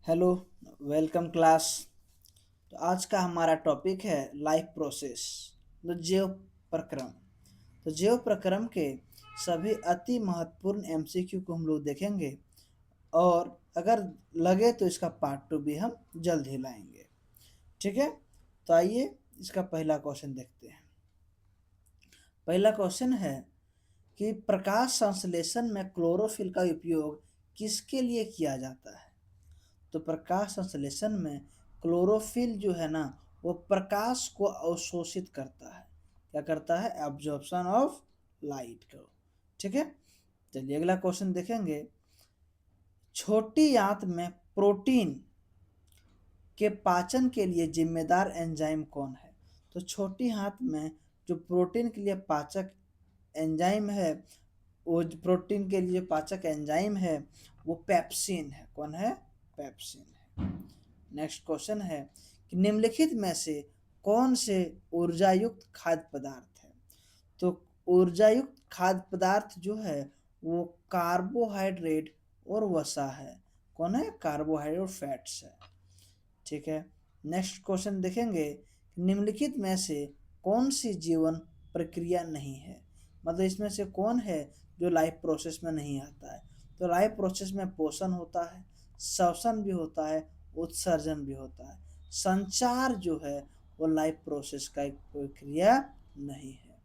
Hello, welcome class. तो आज का हमारा टॉपिक है लाइफ प्रोसेस, तो जीव प्रक्रम। तो जीव प्रक्रम के सभी अति महत्वपूर्ण एमसीक्यू को हम लोग देखेंगे, और अगर लगे तो इसका पार्ट 2 भी हम जल्द ही लाएंगे। ठीक है, तो आइए इसका पहला क्वेश्चन देखते हैं। पहला क्वेश्चन है कि प्रकाश संश्लेषण में क्लोरोफिल का उपयोग किसके लिए किया जाता है। तो प्रकाश संश्लेषण में क्लोरोफिल जो है ना, वो प्रकाश को अवशोषित करता है। क्या करता है? एब्जॉर्प्शन ऑफ लाइट को। ठीक है, चलिए अगला क्वेश्चन देखेंगे। छोटी आंत में प्रोटीन के पाचन के लिए जिम्मेदार एंजाइम कौन है। तो छोटी आंत में जो प्रोटीन के लिए पाचक एंजाइम है, वो जो प्रोटीन के लिए पाचक एंजाइम है वो पेप्सिन है। कौन है? पेप्सिन है। नेक्स्ट क्वेश्चन है कि निम्नलिखित में से कौन से ऊर्जायुक्त खाद्य पदार्थ है। तो ऊर्जायुक्त खाद्य पदार्थ जो है वो कार्बोहाइड्रेट और वसा है। कौन है? कार्बोहाइड्रेट और फैट्स है। ठीक है, नेक्स्ट क्वेश्चन देखेंगे। निम्नलिखित में से कौन सी जीवन प्रक्रिया नहीं है। मतलब इसमें से कौन है जो लाइफ प्रोसेस में नहीं आता है। तो लाइफ प्रोसेस में पोषण होता है, श्वसन भी होता है, उत्सर्जन भी होता है। संचार जो है वो लाइफ प्रोसेस का एक प्रक्रिया नहीं है।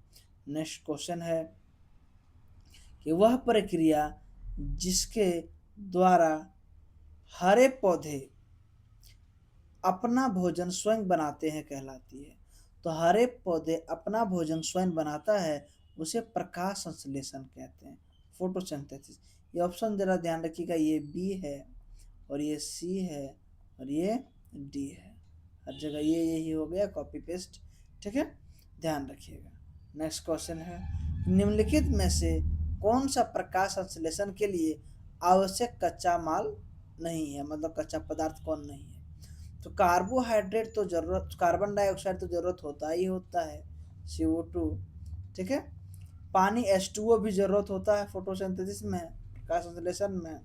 नेक्स्ट क्वेश्चन है कि वह प्रक्रिया जिसके द्वारा हरे पौधे अपना भोजन स्वयं बनाते हैं कहलाती है। तो हरे पौधे अपना भोजन स्वयं बनाता है, उसे प्रकाश संश्लेषण कहते हैं, फोटोसिंथेसिस। ये ऑप्शन जरा ध्यान रखिएगा, ये बी है और ये सी है और ये डी है। हर जगह ये यही हो गया, कॉपी पेस्ट। ठीक है, ध्यान रखिएगा। नेक्स्ट क्वेश्चन है, निम्नलिखित में से कौन सा प्रकाश संश्लेषण के लिए आवश्यक कच्चा माल नहीं है। मतलब कच्चा पदार्थ कौन नहीं है। तो कार्बोहाइड्रेट तो जरूरत, कार्बन डाइऑक्साइड तो जरूरत होता ही होता है, CO2। ठीक है, पानी H2O भी जरूरत होता है फोटोसिंथेसिस में, प्रकाश संश्लेषण में।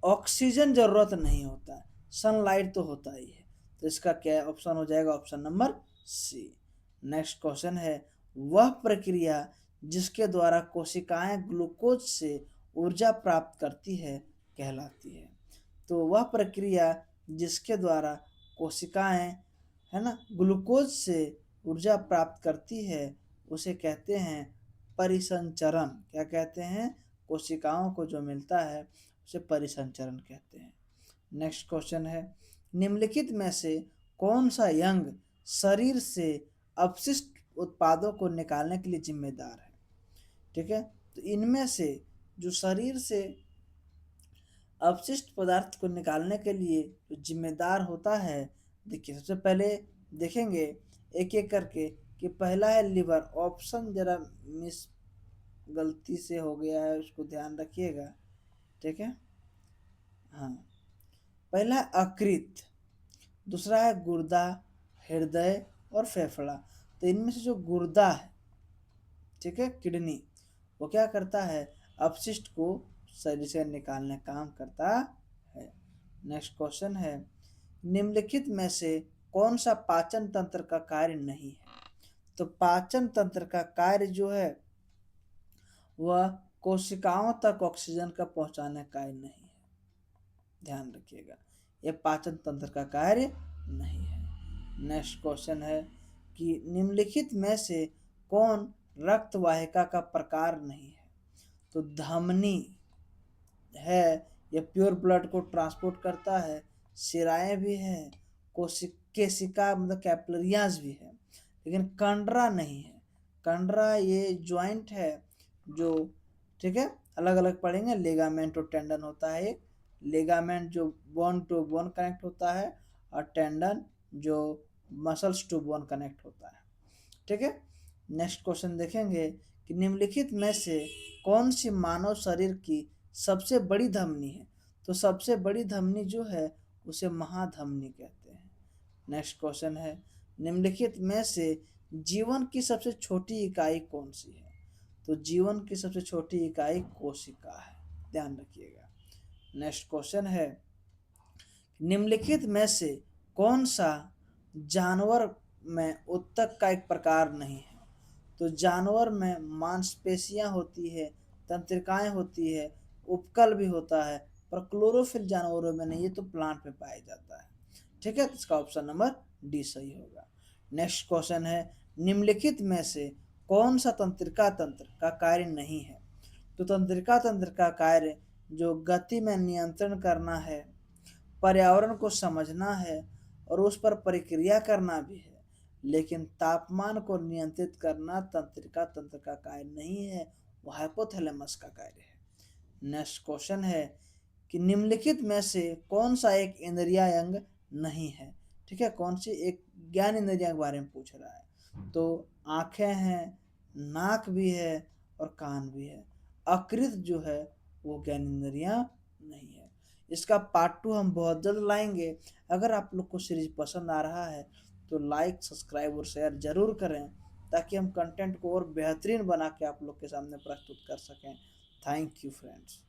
ऑक्सीजन जरूरत नहीं होता है, सनलाइट तो होता ही है। तो इसका क्या ऑप्शन हो जाएगा? Option number C. Next question है, वह प्रक्रिया जिसके द्वारा कोशिकाएं ग्लूकोज से ऊर्जा प्राप्त करती है कहलाती है। तो वह प्रक्रिया जिसके द्वारा कोशिकाएं, है ना, ग्लूकोज से ऊर्जा प्राप्त करती है उसे कहते हैं परिसंचरण। क्या कहते हैं? कोशिकाओं को जो मिलता है उसे परिसंचरण कहते हैं। नेक्स्ट क्वेश्चन है, निम्नलिखित में से कौन सा यंग शरीर से अपशिष्ट उत्पादों को निकालने के लिए जिम्मेदार है। ठीक है, तो इनमें से जो शरीर से अपशिष्ट पदार्थ को निकालने के लिए जो जिम्मेदार होता है, देखिए सबसे पहले देखेंगे एक एक करके कि पहला है लिवर। ऑप्शन जरा मिस गलती से हो गया है, उसको ध्यान रखिएगा। ठीक है, हाँ, पहला है यकृत, दूसरा है गुर्दा, हृदय और फेफड़ा। तो इनमें से जो गुर्दा है, ठीक है, किडनी, वो क्या करता है? अपशिष्ट को शरीर से निकालने का काम करता है। नेक्स्ट क्वेश्चन है, निम्नलिखित में से कौन सा पाचन तंत्र का कार्य नहीं है। तो पाचन तंत्र का कार्य जो है वह कोशिकाओं तक ऑक्सीजन का पहुंचाने का कार्य नहीं है। ध्यान रखिएगा, यह पाचन तंत्र का कार्य नहीं है। नेक्स्ट क्वेश्चन है कि निम्नलिखित में से कौन रक्त वाहिका का प्रकार नहीं है। तो धमनी है, यह प्योर ब्लड को ट्रांसपोर्ट करता है। सिराएं भी है, केशिका मतलब कैपिलरियाज भी है, लेकिन कंडरा नहीं है। कंडरा ये ज्वाइंट है जो, ठीक है, अलग अलग पढ़ेंगे। लेगामेंट और टेंडन होता है एक। लेगामेंट जो बोन टू बोन कनेक्ट होता है, और टेंडन जो मसल्स टू बोन कनेक्ट होता है। ठीक है, नेक्स्ट क्वेश्चन देखेंगे कि निम्नलिखित में से कौन सी मानव शरीर की सबसे बड़ी धमनी है। तो सबसे बड़ी धमनी जो है उसे महाधमनी कहते हैं। नेक्स्ट क्वेश्चन है, निम्नलिखित में से जीवन की सबसे छोटी इकाई कौन सी है। तो जीवन की सबसे छोटी इकाई कोशिका है। ध्यान रखिएगा। नेक्स्ट क्वेश्चन है निम्नलिखित में से कौन सा जानवर में ऊतक का एक प्रकार नहीं है? तो जानवर में मांसपेशियां होती है, तंत्रिकाएं होती है, उपकल भी होता है, पर क्लोरोफिल जानवरों में नहीं, ये तो प्लांट में पाया जाता है। ठीक है, इसका ऑप्शन नंबर डी सही होगा। नेक्स्ट क्वेश्चन है, निम्नलिखित में से कौन सा तंत्रिका तंत्र का कार्य नहीं है? तो तंत्रिका तंत्र का कार्य जो गति में नियंत्रण करना है, पर्यावरण को समझना है और उस पर प्रक्रिया करना भी है, लेकिन तापमान को नियंत्रित करना तंत्रिका तंत्र का कार्य नहीं है, वो हाइपोथैलेमस का कार्य है। नेक्स्ट क्वेश्चन है कि निम्नलिखित में से कौन सा एक इंद्रियां अंग नहीं है? ठीक है, कौन सी एक ज्ञान इंद्रिया के बारे में पूछ रहा है। तो आंखें हैं, नाक भी है और कान भी है। अकृत जो है वो ज्ञान इंद्रियां नहीं है। इसका पार्ट 2 हम बहुत जल्द लाएंगे। अगर आप लोग को सीरीज पसंद आ रहा है तो लाइक, सब्सक्राइब और शेयर जरूर करें, ताकि हम कंटेंट को और बेहतरीन बना के आप लोग के सामने प्रस्तुत कर सकें। Thank you friends.